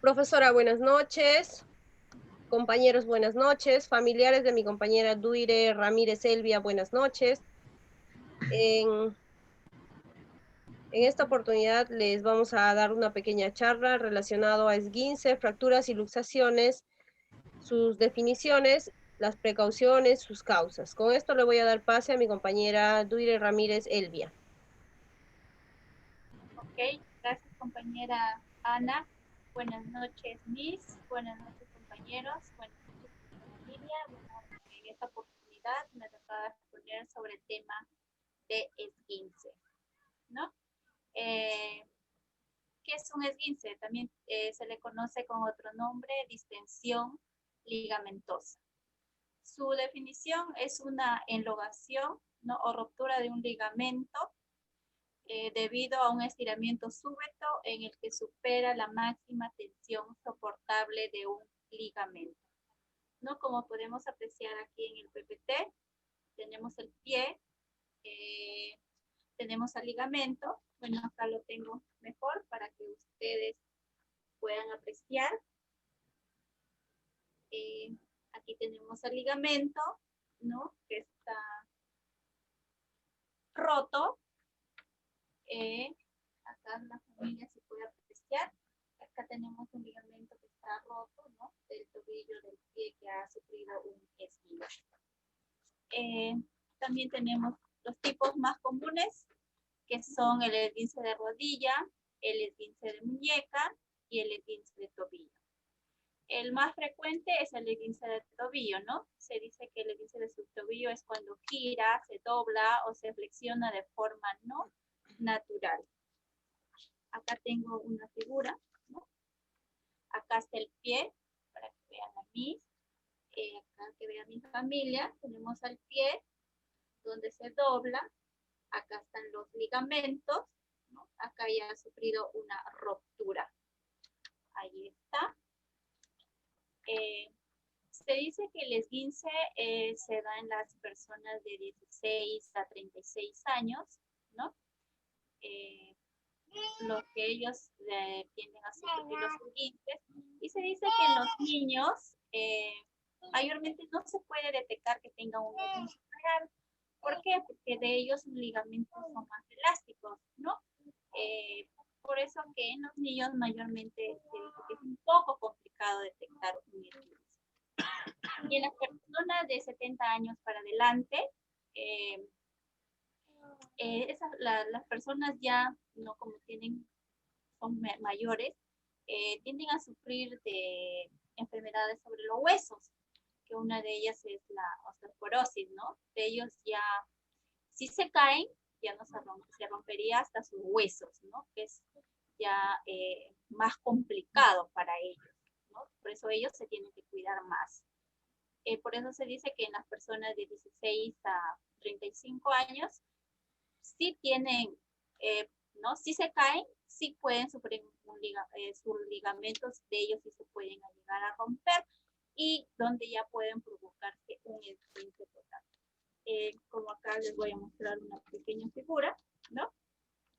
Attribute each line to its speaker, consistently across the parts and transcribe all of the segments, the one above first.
Speaker 1: Profesora, buenas noches. Compañeros, buenas noches. Familiares de mi compañera Duire Ramírez Elvia, buenas noches. En, en esta oportunidad les vamos a dar una pequeña charla relacionado a esguince, fracturas y luxaciones, sus definiciones, las precauciones, sus causas. Con esto le voy a dar pase a mi compañera Duire Ramírez Elvia.
Speaker 2: Ok, gracias compañera Ana. Buenas noches, Miss. Buenas noches, compañeros. Buenas noches, familia. Bueno, en esta oportunidad me tocaba exponer sobre el tema de esguince, ¿no? ¿Qué es un esguince? También se le conoce con otro nombre, distensión ligamentosa. Su definición es una enlogación, ¿no? O ruptura de un ligamento debido a un estiramiento súbito en el que supera la máxima tensión soportable de un ligamento. ¿No? Como podemos apreciar aquí en el PPT, tenemos el pie, tenemos el ligamento. Bueno, acá lo tengo mejor para que ustedes puedan apreciar. Aquí tenemos el ligamento, ¿no? Que está roto. Acá la familia se puede apreciar. Acá tenemos un ligamento que está roto, ¿no? Del tobillo del pie que ha sufrido un esguince. También tenemos los tipos más comunes, que son el esguince de rodilla, el esguince de muñeca y el esguince de tobillo. El más frecuente es el esguince de tobillo, ¿no? Se dice que el esguince de tobillo es cuando gira, se dobla o se flexiona de forma no natural. Acá tengo una figura, ¿no? Acá está el pie, para que vean a mí. Acá que vean mi familia, tenemos al pie, donde se dobla. Acá están los ligamentos, ¿no? Acá ya ha sufrido una ruptura. Ahí está. Se dice que el esguince se da en las personas de 16 a 36 años, ¿no? Los que ellos tienden a sufrir los esguinces. Y se dice que en los niños mayormente no se puede detectar que tengan un esguince real. ¿Por qué? Porque de ellos los ligamentos son más elásticos, ¿no? Por eso que en los niños mayormente se dice que es un poco complicado detectar un esguince. Y en las personas de 70 años para adelante, las personas ya, no como son mayores, tienden a sufrir de enfermedades sobre los huesos, que una de ellas es la osteoporosis, ¿no? De ellos ya, si se caen, ya no se rompería hasta sus huesos, ¿no? Que es ya más complicado para ellos, ¿no? Por eso ellos se tienen que cuidar más. Por eso se dice que en las personas de 16 a 35 años, sí tienen, ¿no? Si se caen, sí pueden sufrir sus ligamentos de ellos sí se pueden llegar a romper y donde ya pueden provocarse un esguince total. Como acá les voy a mostrar una pequeña figura, ¿no?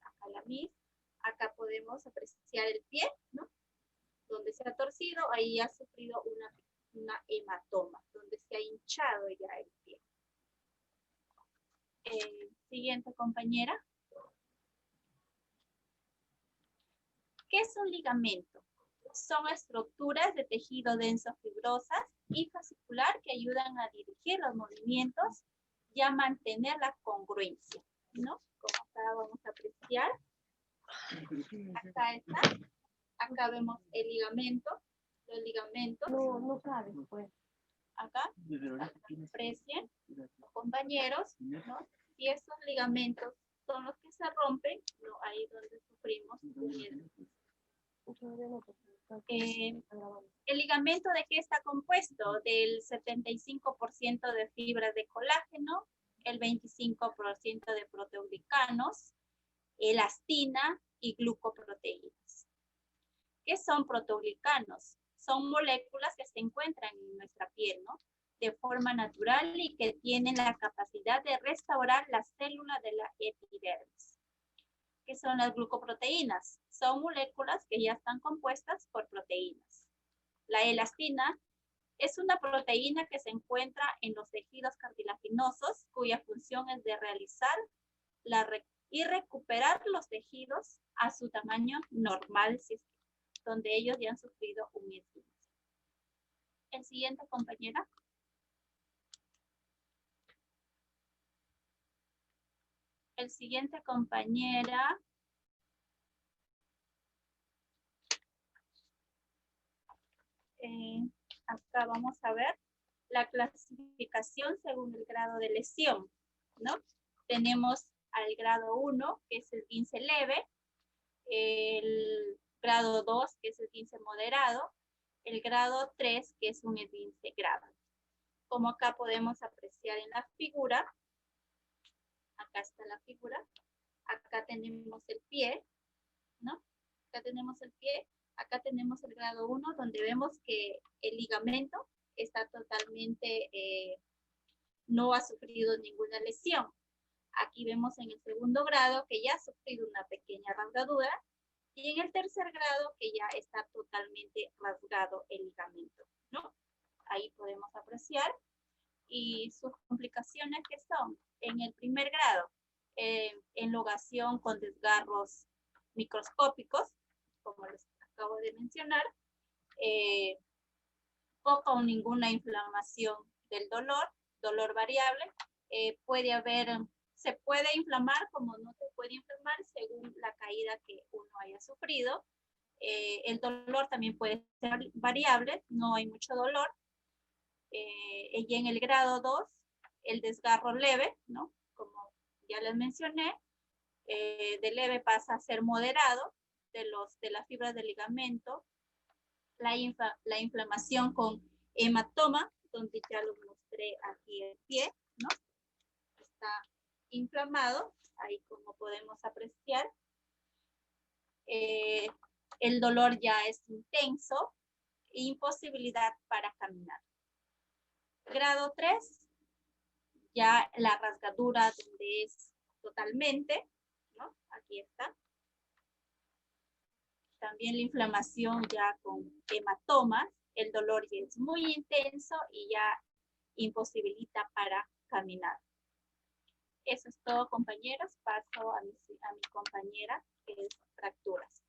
Speaker 2: Acá la misma. Acá podemos apreciar el pie, ¿no? Donde se ha torcido, ahí ha sufrido una hematoma, donde se ha hinchado ya el pie. Siguiente compañera. ¿Qué es un ligamento? Son estructuras de tejido denso fibrosas y fascicular que ayudan a dirigir los movimientos y a mantener la congruencia, ¿no? Como acá vamos a apreciar. Acá está. Acá vemos el ligamento, los ligamentos.
Speaker 1: No cabe, pues.
Speaker 2: Acá aprecien los compañeros, ¿no? Y estos ligamentos son los que se rompen, ¿no? Ahí donde sufrimos el ligamento, ¿de qué está compuesto? Del 75% de fibras de colágeno, el 25% de proteoglicanos, elastina y glucoproteínas. ¿Qué son proteoglicanos? Son moléculas que se encuentran en nuestra piel, ¿no? De forma natural y que tienen la capacidad de restaurar las células de la epidermis. ¿Qué son las glucoproteínas? son moléculas que ya están compuestas por proteínas. La elastina es una proteína que se encuentra en los tejidos cartilaginosos, cuya función es de realizar y recuperar los tejidos a su tamaño normal, donde ellos ya han sufrido un esguince. El siguiente, compañera. El siguiente, compañera. Acá vamos a ver la clasificación según el grado de lesión, ¿no? Tenemos al grado 1, que es el esguince leve, el grado 2, que es el esguince moderado, el grado 3, que es un esguince grave. Como acá podemos apreciar en la figura, acá está la figura, acá tenemos el pie, ¿no? Acá tenemos el pie, acá tenemos el grado 1, donde vemos que el ligamento está totalmente, no ha sufrido ninguna lesión. Aquí vemos en el segundo grado que ya ha sufrido una pequeña rasgadura, y en el tercer grado que ya está totalmente rasgado el ligamento, ¿no? Ahí podemos apreciar. Y sus complicaciones, que son en el primer grado, enlogación con desgarros microscópicos, como les acabo de mencionar, poca o ninguna inflamación del dolor variable, se puede inflamar como no se puede inflamar según la caída que uno haya sufrido. El dolor también puede ser variable, no hay mucho dolor. Y en el grado 2, el desgarro leve, ¿no? Como ya les mencioné, de leve pasa a ser moderado de las fibras del ligamento. La inflamación con hematoma, donde ya lo mostré aquí el pie, ¿no? Está inflamado, ahí como podemos apreciar. El dolor ya es intenso, imposibilidad para caminar. Grado 3, ya la rasgadura donde es totalmente, ¿no? Aquí está. También la inflamación ya con hematomas, el dolor ya es muy intenso y ya imposibilita para caminar. Eso es todo, compañeros. Paso a mi compañera, que es fracturas.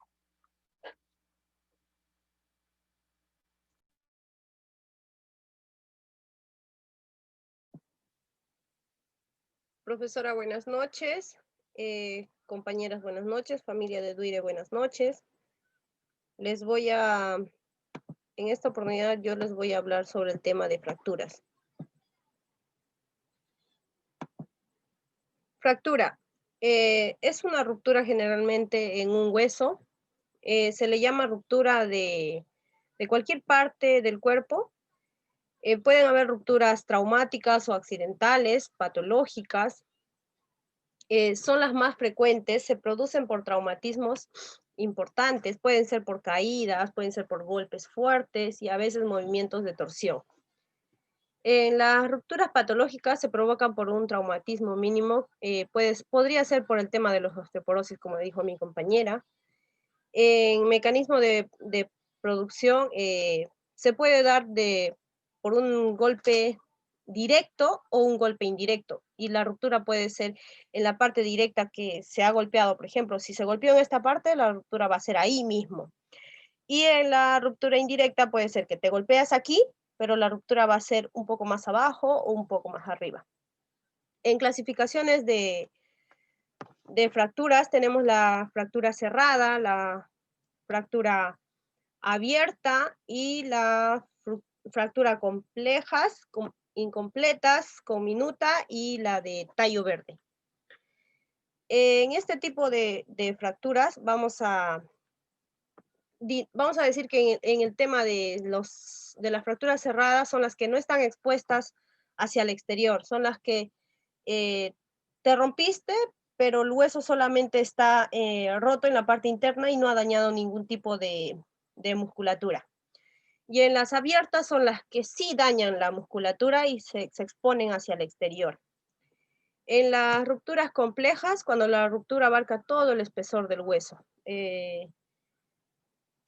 Speaker 1: Profesora, buenas noches. Compañeras, buenas noches. Familia de Duire, buenas noches. En esta oportunidad yo les voy a hablar sobre el tema de fracturas. Fractura. Es una ruptura generalmente en un hueso. Se le llama ruptura de cualquier parte del cuerpo. Pueden haber rupturas traumáticas o accidentales, patológicas. Son las más frecuentes, se producen por traumatismos importantes, pueden ser por caídas, pueden ser por golpes fuertes y a veces movimientos de torsión. Las rupturas patológicas se provocan por un traumatismo mínimo, podría ser por el tema de la osteoporosis, como dijo mi compañera. En mecanismo de producción se puede dar por un golpe directo o un golpe indirecto, y la ruptura puede ser en la parte directa que se ha golpeado. Por ejemplo, si se golpeó en esta parte, la ruptura va a ser ahí mismo. Y en la ruptura indirecta puede ser que te golpeas aquí, pero la ruptura va a ser un poco más abajo o un poco más arriba. En clasificaciones de fracturas tenemos la fractura cerrada, la fractura abierta y la fractura complejas, incompletas, comminuta y la de tallo verde. En este tipo de fracturas vamos a decir que en el tema de las fracturas cerradas son las que no están expuestas hacia el exterior, son las que te rompiste, pero el hueso solamente está roto en la parte interna y no ha dañado ningún tipo de musculatura. Y en las abiertas son las que sí dañan la musculatura y se exponen hacia el exterior. En las rupturas complejas, cuando la ruptura abarca todo el espesor del hueso,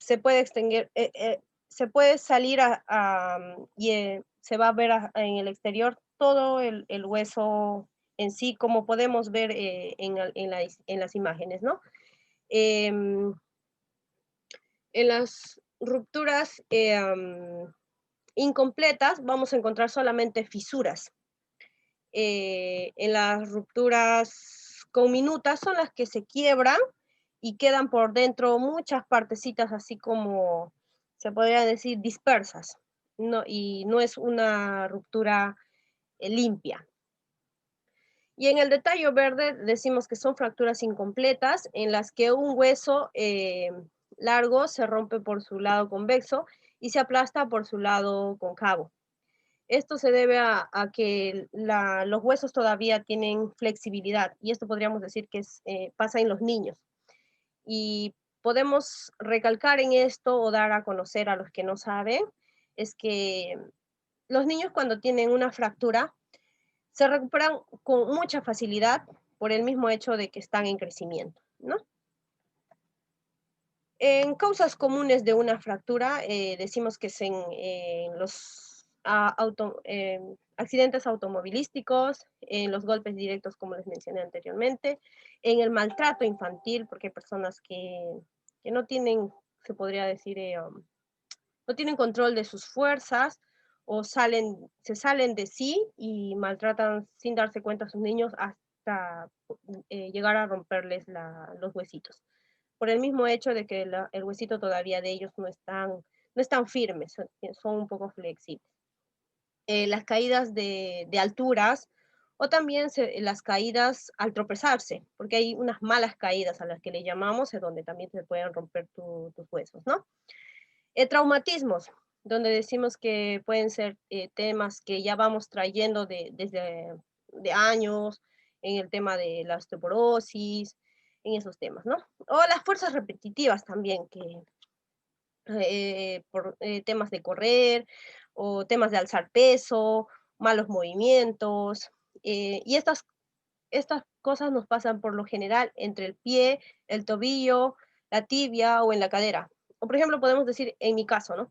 Speaker 1: se puede extinguir, se puede salir y se va a ver en el exterior todo el hueso en sí, como podemos ver en las imágenes, ¿no? Em, en las rupturas incompletas vamos a encontrar solamente fisuras. En las rupturas conminutas son las que se quiebran y quedan por dentro muchas partecitas así como se podría decir dispersas, no, y no es una ruptura limpia. Y en el detalle verde decimos que son fracturas incompletas en las que un hueso largo se rompe por su lado convexo y se aplasta por su lado cóncavo. Esto se debe a que los huesos todavía tienen flexibilidad y esto podríamos decir que pasa en los niños. Y podemos recalcar en esto o dar a conocer a los que no saben, es que los niños cuando tienen una fractura se recuperan con mucha facilidad por el mismo hecho de que están en crecimiento, ¿no? En causas comunes de una fractura, decimos que es en los accidentes automovilísticos, en los golpes directos, como les mencioné anteriormente, en el maltrato infantil, porque hay personas que no tienen, se podría decir, no tienen control de sus fuerzas o se salen de sí y maltratan sin darse cuenta a sus niños hasta llegar a romperles los huesitos por el mismo hecho de que el huesito todavía de ellos no están firmes, son un poco flexibles. Las caídas de alturas o también las caídas al tropezarse, porque hay unas malas caídas a las que le llamamos, donde también se pueden romper tus huesos, ¿no? Traumatismos, donde decimos que pueden ser temas que ya vamos trayendo desde de años, en el tema de la osteoporosis, en esos temas, ¿no? O las fuerzas repetitivas también, que por temas de correr o temas de alzar peso, malos movimientos, y estas cosas nos pasan por lo general entre el pie, el tobillo, la tibia o en la cadera. O por ejemplo, podemos decir, en mi caso, ¿no?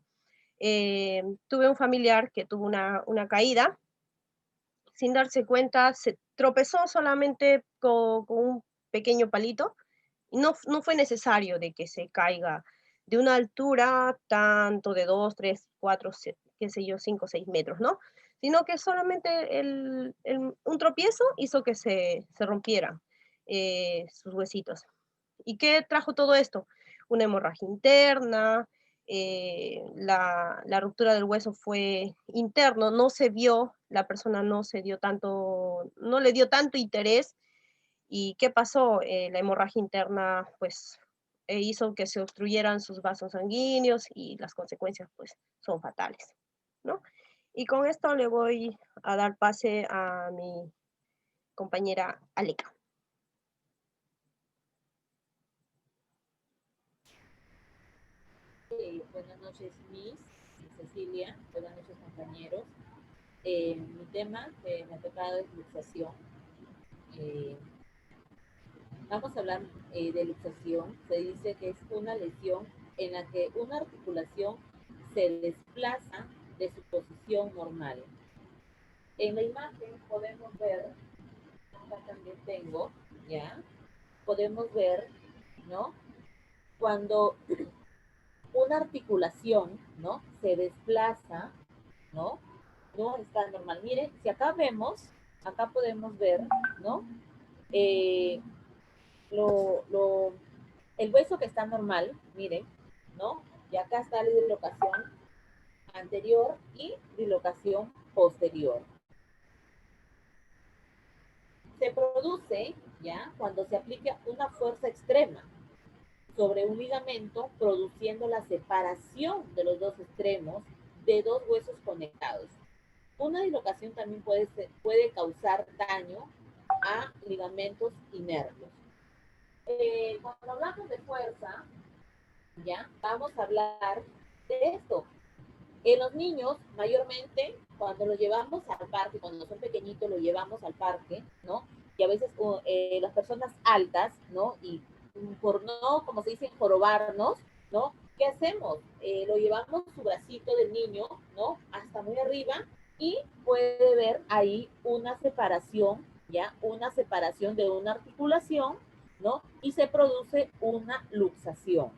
Speaker 1: Tuve un familiar que tuvo una caída, sin darse cuenta, se tropezó solamente con un pequeño palito, y no fue necesario de que se caiga de una altura tanto de 2, 3, 4, qué sé yo, 5, 6 metros, ¿no? Sino que solamente un tropiezo hizo que se rompieran sus huesitos. ¿Y qué trajo todo esto? Una hemorragia interna, la ruptura del hueso fue interno, no se vio, la persona no le dio tanto interés. ¿Y qué pasó? La hemorragia interna, pues, hizo que se obstruyeran sus vasos sanguíneos y las consecuencias, pues, son fatales, ¿no? Y con esto le voy a dar pase a mi compañera Aleca.
Speaker 3: Buenas noches, Miss Cecilia. Buenas noches, compañeros. Mi tema que me ha tocado es luxación. Eh, Vamos a hablar de luxación. Se dice que es una lesión en la que una articulación se desplaza de su posición normal. En la imagen podemos ver, acá también tengo, ¿ya? Podemos ver, ¿no? Cuando una articulación, ¿no? Se desplaza, ¿no? No está normal. Miren, si acá vemos, acá podemos ver, ¿no? Eh, lo, lo, el hueso que está normal, miren, ¿no? Y acá está la dislocación anterior y dislocación posterior. Se produce, ¿ya? Cuando se aplica una fuerza extrema sobre un ligamento, produciendo la separación de los dos extremos de dos huesos conectados. Una dislocación también puede causar daño a ligamentos y nervios. Cuando hablamos de fuerza, ya vamos a hablar de esto. En los niños, mayormente, cuando los llevamos al parque, cuando son pequeñitos, los llevamos al parque, ¿no? Y a veces las personas altas, ¿no? Y por no, como se dice, jorobarnos, ¿no? ¿qué hacemos? Lo llevamos su bracito del niño, ¿no? Hasta muy arriba y puede ver ahí una separación, ¿ya? Una separación de una articulación, ¿no? Y se produce una luxación.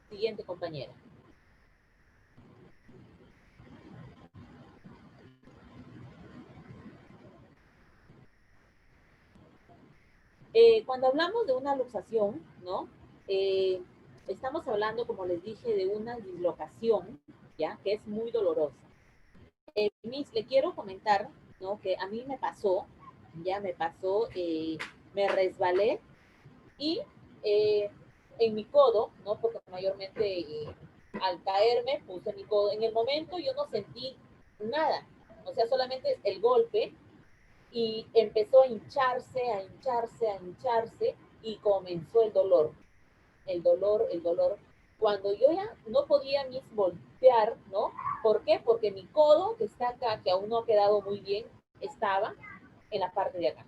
Speaker 3: Siguiente compañera. Cuando hablamos de una luxación, ¿no? Estamos hablando, como les dije, de una dislocación, ¿ya? Que es muy dolorosa. Miss, le quiero comentar, ¿no? Que a mí me pasó, ya me pasó, me resbalé y en mi codo, ¿no? Porque mayormente al caerme puse mi codo. En el momento yo no sentí nada, o sea, solamente el golpe y empezó a hincharse, a hincharse, a hincharse y comenzó el dolor, el dolor, el dolor. Cuando yo ya no podía ni voltear, ¿no? ¿Por qué? Porque mi codo, que está acá, que aún no ha quedado muy bien, estaba en la parte de acá.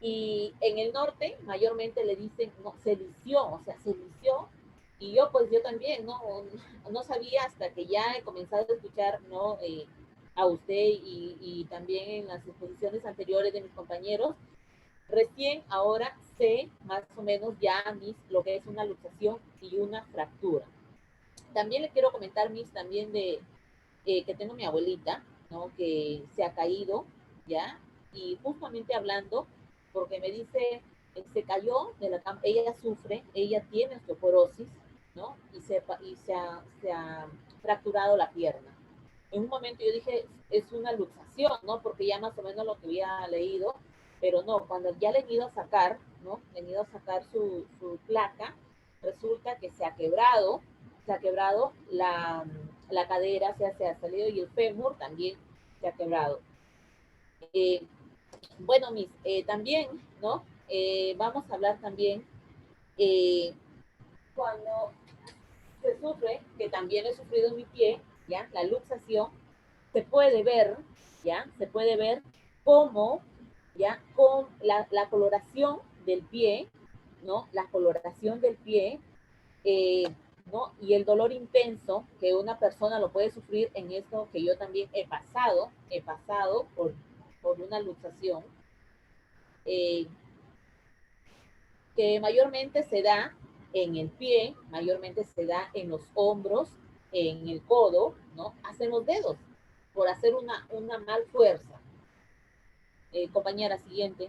Speaker 3: Y en el norte, mayormente le dicen, no, se lició, o sea, se lició. Y yo, pues yo también, ¿no? No sabía hasta que ya he comenzado a escuchar, ¿no? A usted y también en las exposiciones anteriores de mis compañeros, recién ahora sé más o menos ya, Miss, lo que es una luxación y una fractura. También le quiero comentar, Miss, también de que tengo mi abuelita, ¿no? Que se ha caído, ¿ya? Y justamente hablando, porque me dice, se cayó de la cama, ella sufre, ella tiene osteoporosis, ¿no? Se ha fracturado la pierna. En un momento yo dije, es una luxación, ¿no? Porque ya más o menos lo que había leído, pero no, cuando ya le han ido a sacar, ¿no? Le han ido a sacar su placa, resulta que se ha quebrado la cadera, se ha salido y el fémur también se ha quebrado. Eh, bueno, Miss, también, ¿no? Vamos a hablar también eh, cuando se sufre, que también he sufrido en mi pie, ¿ya? La luxación, se puede ver, ¿ya? Se puede ver cómo, ¿ya? Con la coloración del pie, ¿no? La coloración del pie, eh, ¿no? Y el dolor intenso que una persona lo puede sufrir en esto que yo también he pasado por una luxación, eh, que mayormente se da en el pie, mayormente se da en los hombros, en el codo, ¿no? Hasta en los dedos, por hacer una mal fuerza. Compañera, siguiente.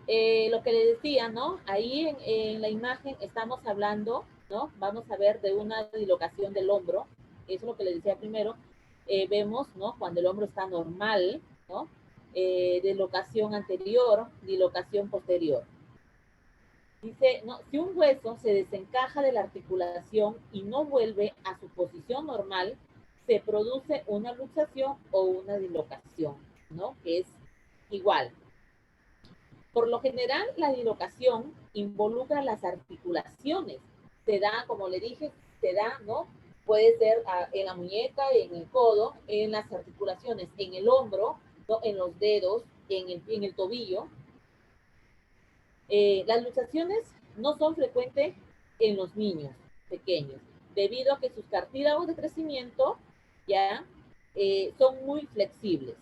Speaker 3: Lo que le decía, ¿no? Ahí en la imagen estamos hablando, ¿no? Vamos a ver de una dislocación del hombro, eso es lo que le decía primero. Vemos, ¿no? Cuando el hombro está normal, ¿no? Dislocación anterior, dislocación posterior. Dice, no, si un hueso se desencaja de la articulación y no vuelve a su posición normal, se produce una luxación o una dislocación, ¿no? Que es igual. Por lo general, la dislocación involucra las articulaciones. Se da, como le dije, se da, ¿no? Puede ser en la muñeca, en el codo, en las articulaciones, en el hombro, ¿no? En los dedos, en el tobillo. Las luxaciones no son frecuentes en los niños pequeños, debido a que sus cartílagos de crecimiento ya son muy flexibles.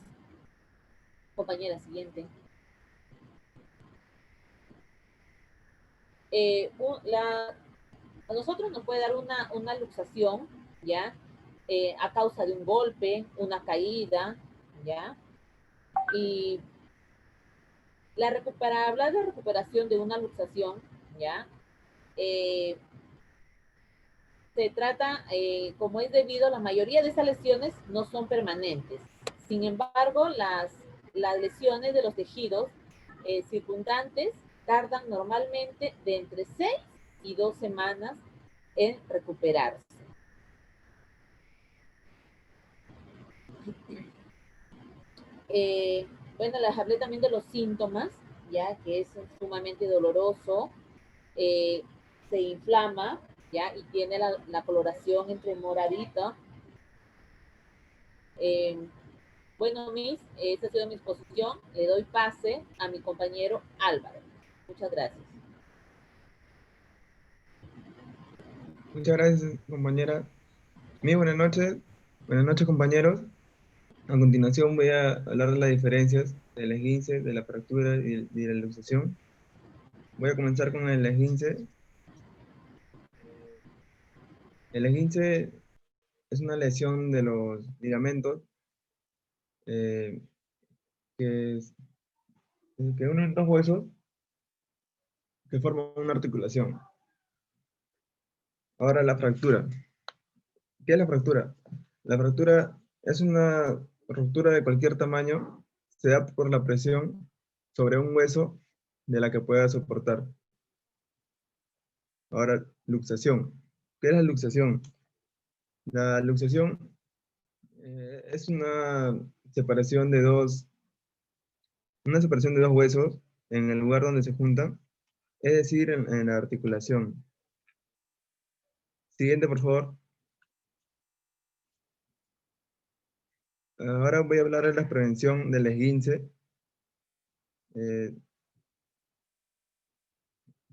Speaker 3: Compañera, siguiente. A nosotros nos puede dar una luxación, ¿ya? A causa de un golpe, una caída, ¿ya? Y para hablar de recuperación de una luxación, ¿ya? Se trata, como es debido, la mayoría de esas lesiones no son permanentes. Sin embargo, las lesiones de los tejidos circundantes tardan normalmente de entre 6 y 2 semanas en recuperarse. Bueno, les hablé también de los síntomas, ya que es sumamente doloroso, eh, se inflama, ya, y tiene la coloración entre moradita. Bueno, Miss, esa ha sido mi exposición. Le doy pase a mi compañero Álvaro. Muchas gracias.
Speaker 4: Muchas gracias, compañera. Muy buenas noches. Buenas noches, compañeros. A continuación voy a hablar de las diferencias del esguince, de la fractura y de la luxación. Voy a comenzar con el esguince. El esguince es una lesión de los ligamentos eh, que, que unen dos huesos que forman una articulación. Ahora la fractura. ¿Qué es la fractura? La fractura es una ruptura de cualquier tamaño, se da por la presión sobre un hueso de la que pueda soportar. Ahora, luxación. ¿Qué es la luxación? La luxación es una separación de dos huesos en el lugar donde se juntan, es decir, en la articulación. Siguiente, por favor. Ahora voy a hablar de la prevención del esguince. Se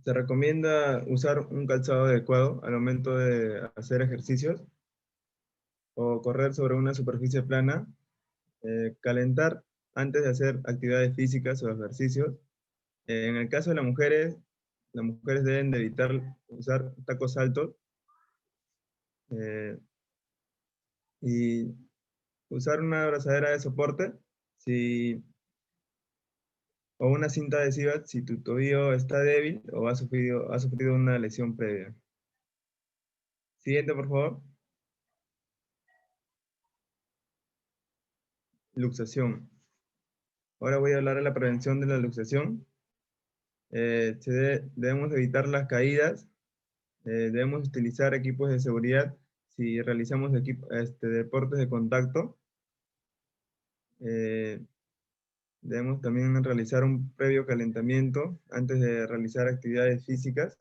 Speaker 4: recomienda usar un calzado adecuado al momento de hacer ejercicios o correr sobre una superficie plana, calentar antes de hacer actividades físicas o ejercicios. En el caso de las mujeres deben de evitar usar tacos altos eh, y usar una abrazadera de soporte o una cinta adhesiva si tu tobillo está débil o ha sufrido una lesión previa. Siguiente, por favor. Luxación. Ahora voy a hablar de la prevención de la luxación. Debemos evitar las caídas, debemos utilizar equipos de seguridad si realizamos deportes de contacto. Debemos también realizar un previo calentamiento antes de realizar actividades físicas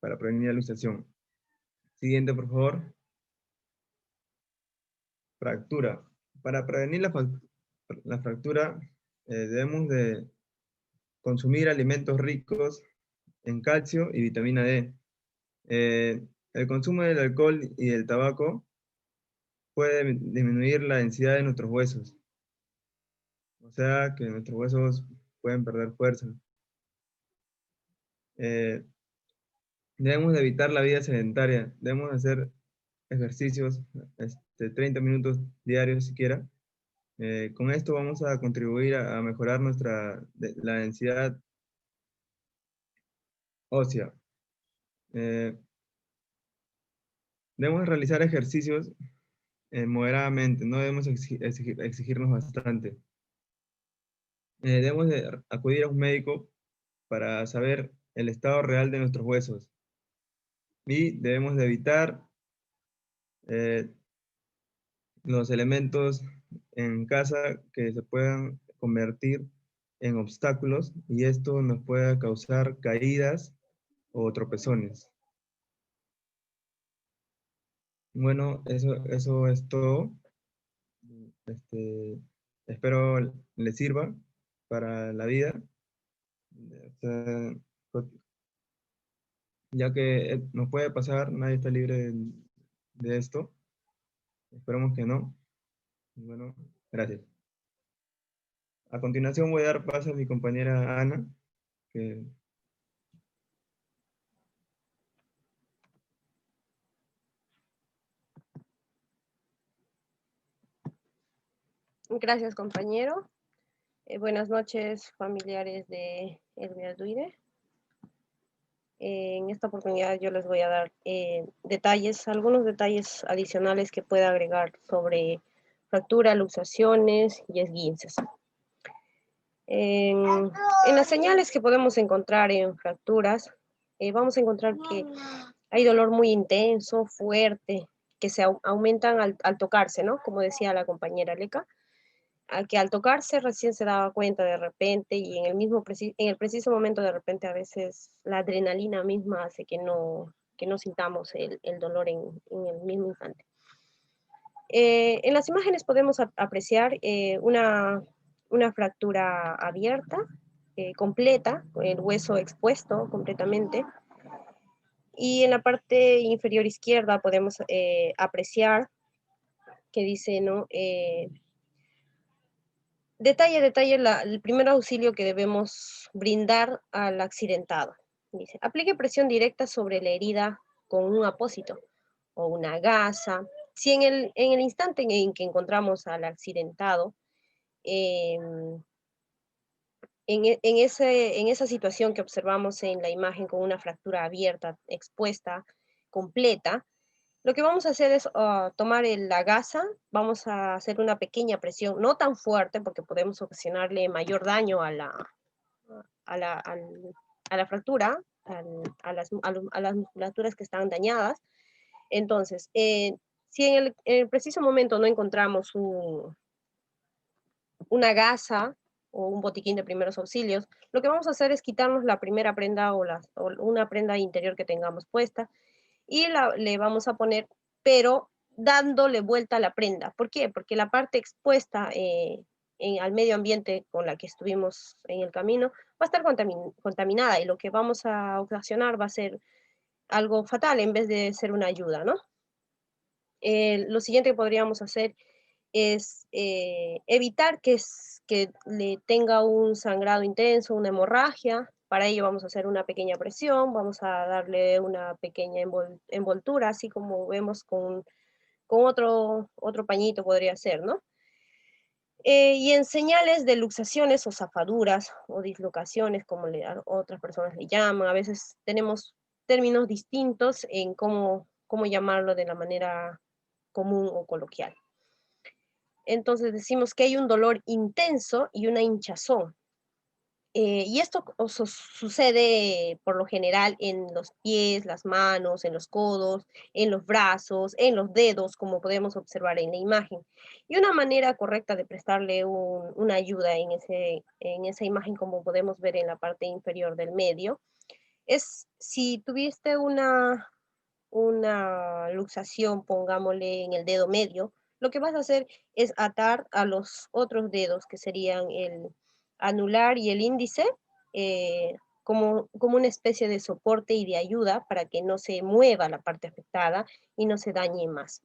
Speaker 4: para prevenir la luxación. Siguiente, por favor. Fractura. Para prevenir la fractura, debemos de consumir alimentos ricos en calcio y vitamina D. El consumo del alcohol y del tabaco puede disminuir la densidad de nuestros huesos. O sea que nuestros huesos pueden perder fuerza. Debemos de evitar la vida sedentaria. Debemos hacer ejercicios 30 minutos diarios siquiera. Con esto vamos a contribuir a mejorar la densidad ósea. Debemos realizar ejercicios moderadamente, no debemos exigirnos bastante. Debemos de acudir a un médico para saber el estado real de nuestros huesos. Y debemos de evitar los elementos en casa que se puedan convertir en obstáculos y esto nos pueda causar caídas o tropezones. Bueno, eso es todo. Espero les sirva para la vida. Ya que nos puede pasar, nadie está libre de esto. Esperemos que no. Bueno, gracias. A continuación voy a dar paso a mi compañera Ana, que
Speaker 1: Gracias, compañero. Buenas noches, familiares de Elvia Duire. En esta oportunidad yo les voy a dar algunos detalles adicionales que pueda agregar sobre fractura, luxaciones y esguinces. En las señales que podemos encontrar en fracturas, vamos a encontrar que hay dolor muy intenso, fuerte, que se aumentan al tocarse, ¿no? Como decía la compañera Leca, que al tocarse recién se daba cuenta de repente y en el preciso momento de repente a veces la adrenalina misma hace que no sintamos el dolor en el mismo instante. En las imágenes podemos apreciar una fractura abierta, completa, con el hueso expuesto completamente. Y en la parte inferior izquierda podemos apreciar que dice, ¿no? Detalle el primer auxilio que debemos brindar al accidentado. Dice, aplique presión directa sobre la herida con un apósito o una gasa. Si en el instante en que encontramos al accidentado, en esa situación que observamos en la imagen con una fractura abierta, expuesta, completa, lo que vamos a hacer es tomar la gasa, vamos a hacer una pequeña presión, no tan fuerte porque podemos ocasionarle mayor daño a la fractura, a las musculaturas que están dañadas. Entonces, si en el preciso momento no encontramos una gasa o un botiquín de primeros auxilios, lo que vamos a hacer es quitarnos la primera prenda o una prenda interior que tengamos puesta y le vamos a poner, pero dándole vuelta a la prenda. ¿Por qué? Porque la parte expuesta al medio ambiente con la que estuvimos en el camino va a estar contaminada y lo que vamos a ocasionar va a ser algo fatal en vez de ser una ayuda, ¿no? Lo siguiente que podríamos hacer es evitar que le tenga un sangrado intenso, una hemorragia. Para ello vamos a hacer una pequeña presión, vamos a darle una pequeña envoltura, así como vemos con otro pañito podría ser, ¿no? Y en señales de luxaciones o zafaduras o dislocaciones, como otras personas le llaman, a veces tenemos términos distintos en cómo llamarlo de la manera común o coloquial. Entonces decimos que hay un dolor intenso y una hinchazón. Y esto sucede por lo general en los pies, las manos, en los codos, en los brazos, en los dedos, como podemos observar en la imagen. Y una manera correcta de prestarle una ayuda en esa imagen, como podemos ver en la parte inferior del medio, es si tuviste una luxación, pongámosle en el dedo medio, lo que vas a hacer es atar a los otros dedos, que serían el anular y el índice, como una especie de soporte y de ayuda para que no se mueva la parte afectada y no se dañe más.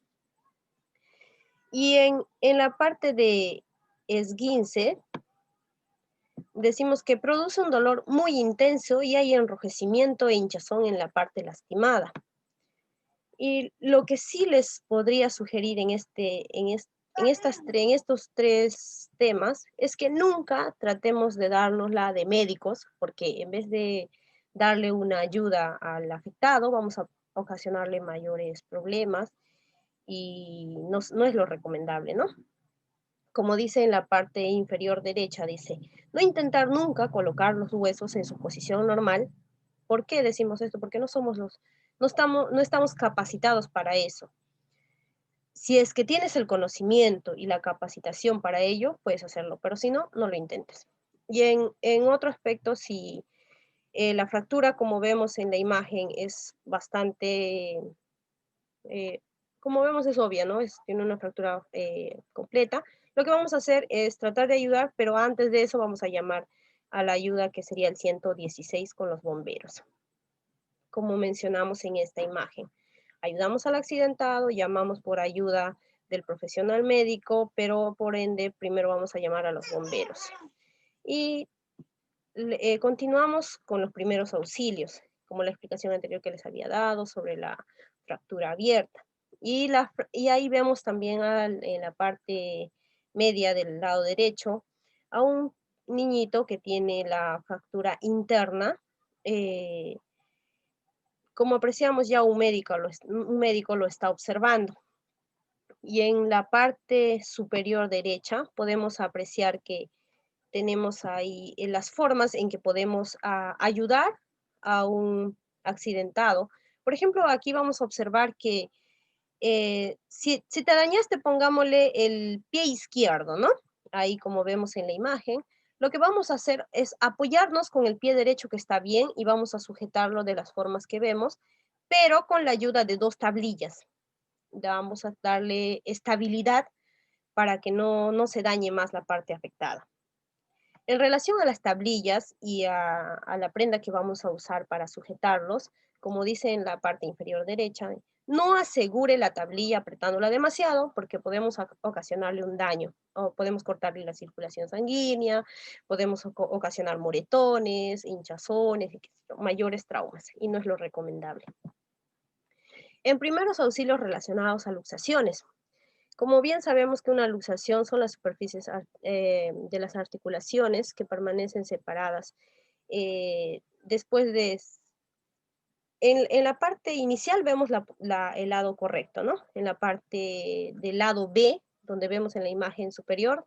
Speaker 1: Y en la parte de esguince, decimos que produce un dolor muy intenso y hay enrojecimiento e hinchazón en la parte lastimada. Y lo que sí les podría sugerir en estos tres temas es que nunca tratemos de dárnosla de médicos, porque en vez de darle una ayuda al afectado, vamos a ocasionarle mayores problemas y no es lo recomendable, ¿no? Como dice en la parte inferior derecha, dice, no intentar nunca colocar los huesos en su posición normal. ¿Por qué decimos esto? Porque no estamos capacitados para eso. Si es que tienes el conocimiento y la capacitación para ello, puedes hacerlo, pero si no, no lo intentes. Y en otro aspecto, si la fractura, como vemos en la imagen, es bastante, como vemos es obvia, ¿no? Tiene una fractura completa. Lo que vamos a hacer es tratar de ayudar, pero antes de eso vamos a llamar a la ayuda que sería el 116 con los bomberos, como mencionamos en esta imagen. Ayudamos al accidentado, llamamos por ayuda del profesional médico, pero por ende primero vamos a llamar a los bomberos. Y continuamos con los primeros auxilios, como la explicación anterior que les había dado sobre la fractura abierta. Y ahí vemos también en la parte media del lado derecho a un niñito que tiene la fractura interna. Como apreciamos, ya un médico lo está observando. Y en la parte superior derecha podemos apreciar que tenemos ahí las formas en que podemos ayudar a un accidentado. Por ejemplo, aquí vamos a observar que si te dañaste, pongámosle el pie izquierdo, ¿no? Ahí como vemos en la imagen, lo que vamos a hacer es apoyarnos con el pie derecho que está bien y vamos a sujetarlo de las formas que vemos, pero con la ayuda de dos tablillas. vamos a darle estabilidad para que no se dañe más la parte afectada. En relación a las tablillas y a la prenda que vamos a usar para sujetarlos, como dice en la parte inferior derecha, no asegure la tablilla apretándola demasiado porque podemos ocasionarle un daño, o podemos cortarle la circulación sanguínea, podemos ocasionar moretones, hinchazones, mayores traumas, y no es lo recomendable. En primeros auxilios relacionados a luxaciones. Como bien sabemos que una luxación son las superficies de las articulaciones que permanecen separadas después de... En la parte inicial vemos el lado correcto, ¿no? En la parte del lado B, donde vemos en la imagen superior,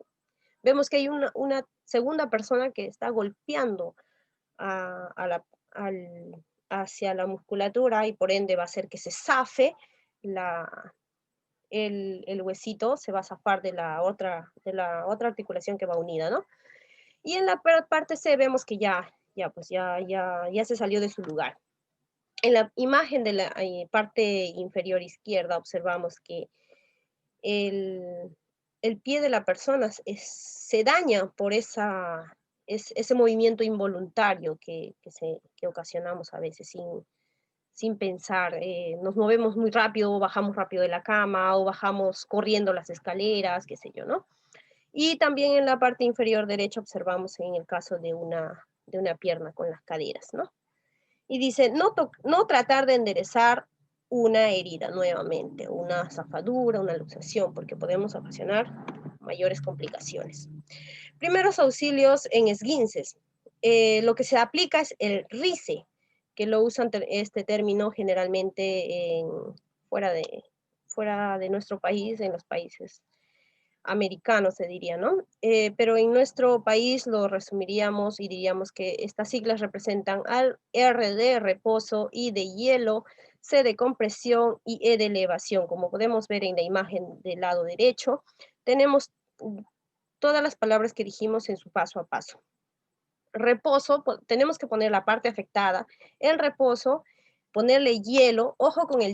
Speaker 1: vemos que hay una segunda persona que está golpeando hacia la musculatura y por ende va a hacer que se zafe el huesito, se va a zafar de la otra articulación que va unida, ¿no? Y en la parte C vemos que ya se salió de su lugar. En la imagen de la parte inferior izquierda observamos que el pie de la persona se daña por ese movimiento involuntario que ocasionamos a veces sin pensar. Nos movemos muy rápido, o bajamos rápido de la cama, o bajamos corriendo las escaleras, qué sé yo, ¿no? Y también en la parte inferior derecha observamos en el caso de una pierna con las caderas, ¿no? Y dice, no tratar de enderezar una herida nuevamente, una zafadura, una luxación, porque podemos ocasionar mayores complicaciones. Primeros auxilios en esguinces. Lo que se aplica es el RICE, que lo usan este término generalmente fuera de nuestro país, en los países americanos se diría, ¿no? Pero en nuestro país lo resumiríamos y diríamos que estas siglas representan al R de reposo, I de hielo, C de compresión y E de elevación. Como podemos ver en la imagen del lado derecho, tenemos todas las palabras que dijimos en su paso a paso. Reposo, tenemos que poner la parte afectada en reposo, ponerle hielo, ojo con el hielo,